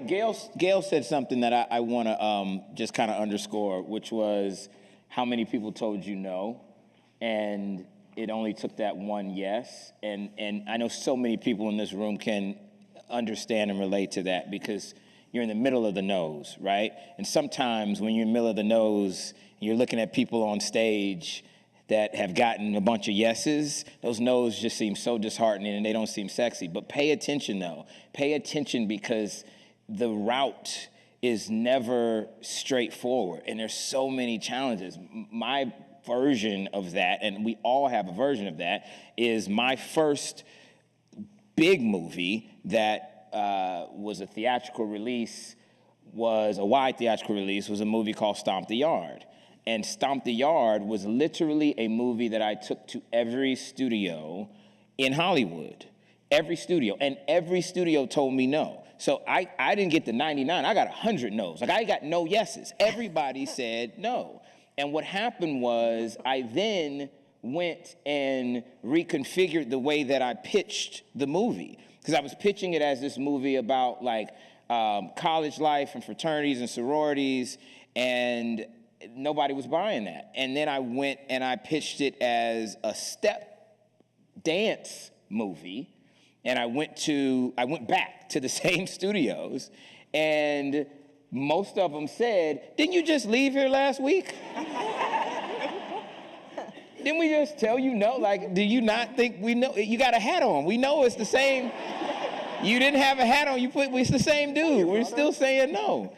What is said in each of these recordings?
Gail said something that I want to just kind of underscore, which was how many people told you no, and it only took that one yes. And I know so many people in this room can understand and relate to that because you're in the middle of the no's, right? And sometimes when you're in the middle of the no's, you're looking at people on stage that have gotten a bunch of yeses, those no's just seem so disheartening and they don't seem sexy. But pay attention though. Pay attention because the route is never straightforward and there's so many challenges. My version of that, and we all have a version of that, is my first big movie that was a theatrical release, was a wide theatrical release, was a movie called Stomp the Yard. And Stomp the Yard was literally a movie that I took to every studio in Hollywood. Every studio. And every studio told me no. So I didn't get the 99, I got 100 no's. Like I got no yeses. Everybody said no. And what happened was I then went and reconfigured the way that I pitched the movie. Because I was pitching it as this movie about like college life and fraternities and sororities, and nobody was buying that. And then I went and I pitched it as a step dance movie. And I went back to the same studios, and most of them said, "Didn't you just leave here last week? Didn't we just tell you no? Like, do you not think we know? You got a hat on. We know it's the same. You didn't have a hat on. It's the same dude. We're still saying no."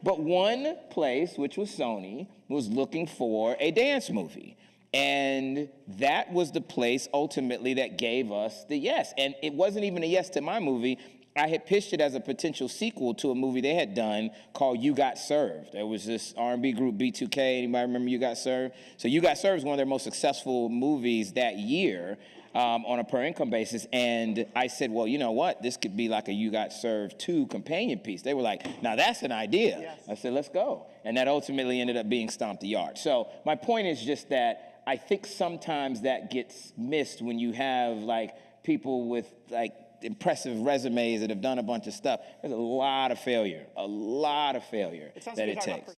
But one place, which was Sony, was looking for a dance movie. And that was the place ultimately that gave us the yes. And it wasn't even a yes to my movie. I had pitched it as a potential sequel to a movie they had done called You Got Served. There was this R&B group, B2K. Anybody remember You Got Served? So You Got Served was one of their most successful movies that year on a per income basis. And I said, well, you know what? This could be like a You Got Served 2 companion piece. They were like, now that's an idea. Yes. I said, let's go. And that ultimately ended up being Stomp the Yard. So my point is just that I think sometimes that gets missed when you have like people with like impressive resumes that have done a bunch of stuff. There's a lot of failure that it takes.